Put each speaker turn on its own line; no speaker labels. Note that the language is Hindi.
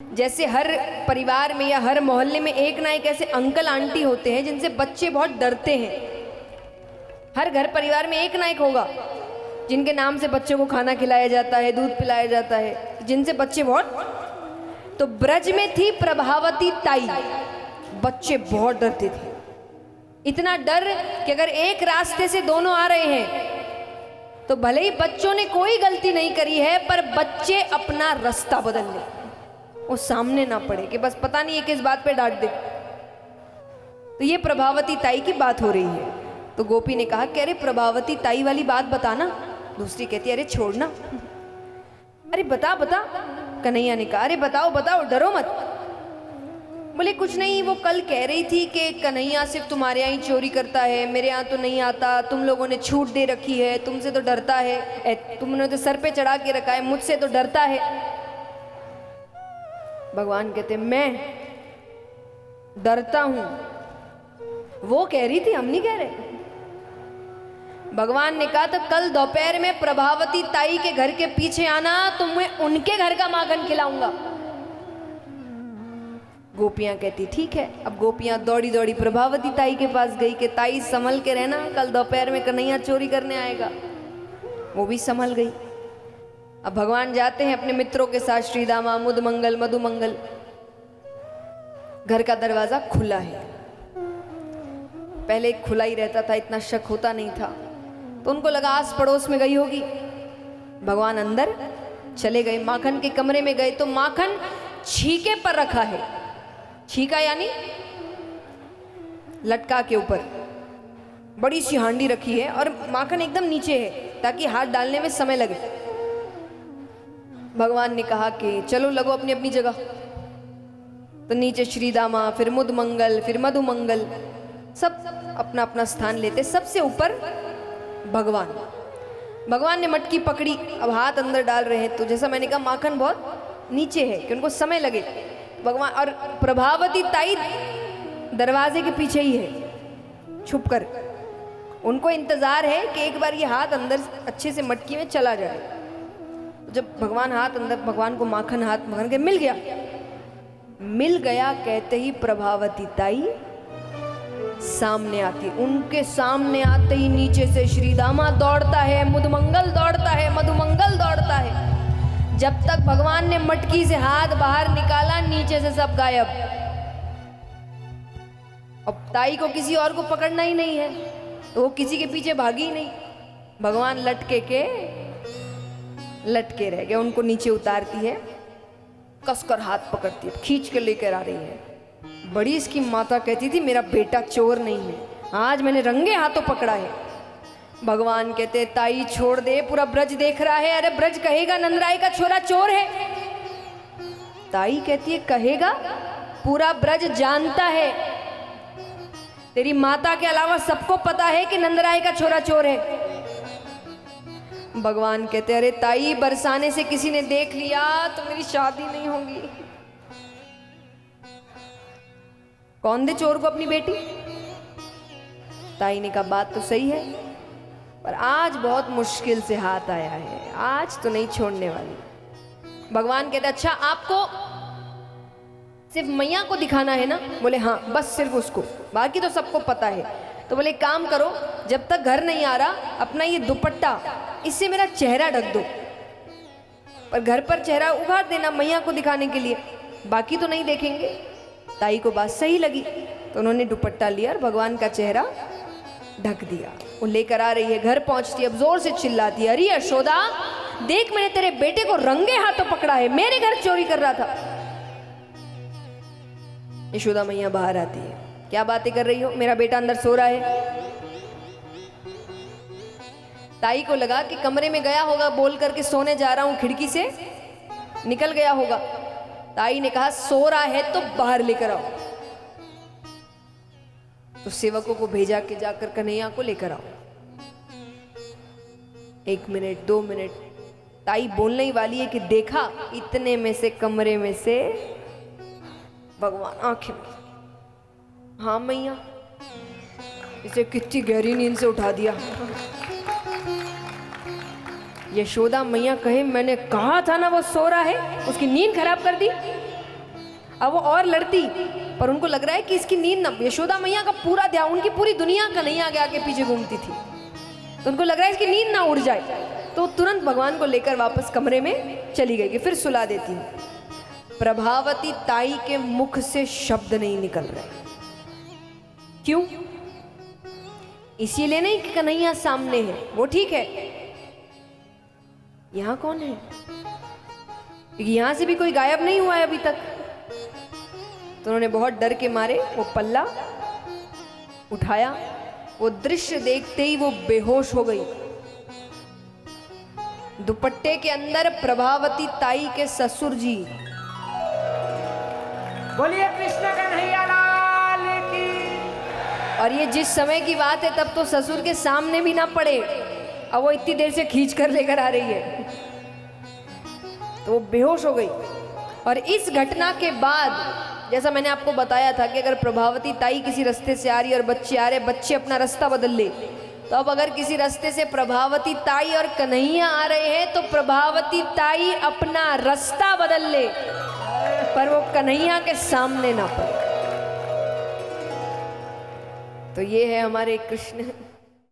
जैसे हर परिवार में या हर मोहल्ले में एक ना एक ऐसे अंकल आंटी होते हैं जिनसे बच्चे बहुत डरते हैं। हर घर परिवार में एक ना एक होगा जिनके नाम से बच्चों को खाना खिलाया जाता है, दूध पिलाया जाता है, जिनसे बच्चे बहुत। तो ब्रज में थी प्रभावती ताई, बच्चे बहुत डरते थे। इतना डर कि अगर एक रास्ते से दोनों आ रहे हैं तो भले ही बच्चों ने कोई गलती नहीं करी है, पर बच्चे अपना रास्ता बदल ले, वो सामने ना पड़े कि बस पता नहीं है किस बात पे डांट दे। तो ये प्रभावती ताई की बात हो रही है। तो गोपी ने कहा कि अरे प्रभावती ताई वाली बात बताना। दूसरी कहती है अरे छोड़ना। अरे बता बता। कन्हैया ने कहा अरे बताओ बताओ, डरो मत। बोले कुछ नहीं, वो कल कह रही थी कि कन्हैया सिर्फ तुम्हारे यहाँ ही चोरी करता है, मेरे यहाँ तो नहीं आता, तुम लोगों ने छूट दे रखी है, तुमसे तो डरता है, तुमने तो सर पे चढ़ा के रखा है, मुझसे तो डरता है। भगवान कहते मैं डरता हूं, वो कह रही थी, हम नहीं कह रहे। भगवान ने कहा तो कल दोपहर में प्रभावती ताई के घर के पीछे आना, तो मैं उनके घर का माखन खिलाऊंगा। गोपियां कहती ठीक है। अब गोपियां दौड़ी दौड़ी प्रभावती ताई के पास गई कि ताई संभल के रहना, कल दोपहर में कन्हैया चोरी करने आएगा। वो भी संभल गई। अब भगवान जाते हैं अपने मित्रों के साथ, श्रीदामा, मुदमंगल, मधुमंगल। घर का दरवाजा खुला है। पहले खुला ही रहता था, इतना शक होता नहीं था, तो उनको लगा आस पड़ोस में गई होगी। भगवान अंदर चले गए, माखन के कमरे में गए तो माखन छीके पर रखा है। छीका यानी लटका के ऊपर बड़ी सी हांडी रखी है और माखन एकदम नीचे है ताकि हाथ डालने में समय लगे। भगवान ने कहा कि चलो लगो अपनी अपनी जगह। तो नीचे श्रीदामा, फिर मुदमंगल, फिर मधुमंगल, सब अपना अपना स्थान लेते। सबसे ऊपर भगवान। भगवान ने मटकी पकड़ी, अब हाथ अंदर डाल रहे हैं। तो जैसा मैंने कहा माखन बहुत नीचे है कि उनको समय लगे। भगवान और प्रभावती ताई दरवाजे के पीछे ही है छुप कर। उनको इंतजार है कि एक बार ये हाथ अंदर अच्छे से मटकी में चला जाए। जब भगवान हाथ अंदर, भगवान को माखन हाथ माखन के मिल गया कहते ही प्रभावती ताई सामने आती। उनके सामने आते ही नीचे से श्रीदामा दौड़ता है, मुदमंगल दौड़ता है, मधुमंगल दौड़ता है। जब तक भगवान ने मटकी से हाथ बाहर निकाला, नीचे से सब गायब। अब ताई को किसी और को पकड़ना ही नहीं है तो वो किसी के पीछे भागी ही नहीं। भगवान लटके रह गए। उनको नीचे उतारती है, कसकर हाथ पकड़ती है, खींच के लेकर आ रही है। बड़ी इसकी माता कहती थी मेरा बेटा चोर नहीं है, आज मैंने रंगे हाथों पकड़ा है। भगवान कहते ताई छोड़ दे, पूरा ब्रज देख रहा है। अरे ब्रज कहेगा नंदराय का छोरा चोर है। ताई कहती है कहेगा, पूरा ब्रज जानता है, तेरी माता के अलावा सबको पता है कि नंदराय का छोरा चोर है। भगवान कहते अरे ताई बरसाने से किसी ने देख लिया तो मेरी शादी नहीं होगी। कौन दे चोर को अपनी बेटी? ताई ने कहा बात तो सही है, पर आज बहुत मुश्किल से हाथ आया है, आज तो नहीं छोड़ने वाली। भगवान कहते अच्छा आपको सिर्फ मैया को दिखाना है ना? बोले हाँ, बस सिर्फ उसको, बाकी तो सबको पता है। तो बोले काम करो, जब तक घर नहीं आ रहा अपना ये दुपट्टा इससे मेरा चेहरा ढक दो, पर घर पर चेहरा उघाड़ देना मैया को दिखाने के लिए, बाकी तो नहीं देखेंगे। ताई को बात सही लगी तो उन्होंने दुपट्टा लिया और भगवान का चेहरा ढक दिया। वो लेकर आ रही है, घर पहुंचती है, अब जोर से चिल्लाती है अरे यशोदा देख, मैंने तेरे बेटे को रंगे हाथों पकड़ा है, मेरे घर चोरी कर रहा था। यशोदा मैया बाहर आती है, क्या बातें कर रही हो, मेरा बेटा अंदर सो रहा है। ताई को लगा कि कमरे में गया होगा, बोल करके सोने जा रहा हूं, खिड़की से निकल गया होगा। ताई ने कहा सो रहा है तो बाहर लेकर आओ। तो सेवकों को भेजा कि जाकर कन्हैया को लेकर आओ। 1 मिनट 2 मिनट, ताई बोलने ही वाली है कि देखा, इतने में से कमरे में से भगवान आंखें में, हाँ मैया, इसे कितनी गहरी नींद से उठा दिया। यशोदा मैया कहे मैंने कहा था ना वो सो रहा है, उसकी नींद खराब कर दी। अब वो और लड़ती, पर उनको लग रहा है कि इसकी नींद ना, यशोदा मैया का पूरा ध्यान, उनकी पूरी दुनिया कन्हैया आगे आगे पीछे घूमती थी, तो उनको लग रहा है इसकी नींद ना उड़ जाए, तो तुरंत भगवान को लेकर वापस कमरे में चली गई कि फिर सुला देती हूँ। प्रभावती ताई के मुख से शब्द नहीं निकल रहे। क्यों? इसीलिए नहीं कि कन्हैया सामने है, वो ठीक है, यहां कौन है? क्योंकि यहां से भी कोई गायब नहीं हुआ है अभी तक। तो उन्होंने बहुत डर के मारे वो पल्ला उठाया, वो दृश्य देखते ही वो बेहोश हो गई। दुपट्टे के अंदर प्रभावती ताई के ससुर जी।
बोलिए कृष्ण कन्हैया लाल की।
और ये जिस समय की बात है तब तो ससुर के सामने भी ना पड़े, अब वो इतनी देर से खींच कर लेकर आ रही है, तो वो बेहोश हो गई। और इस घटना के बाद, जैसा मैंने आपको बताया था कि अगर प्रभावती ताई किसी रास्ते से आ रही है और बच्चे आ रहे, बच्चे अपना रास्ता बदल ले, तो अब अगर किसी रास्ते से प्रभावती ताई और कन्हैया आ रहे हैं तो प्रभावती ताई अपना रास्ता बदल ले, पर वो कन्हैया के सामने ना पड़े। तो ये है हमारे कृष्ण।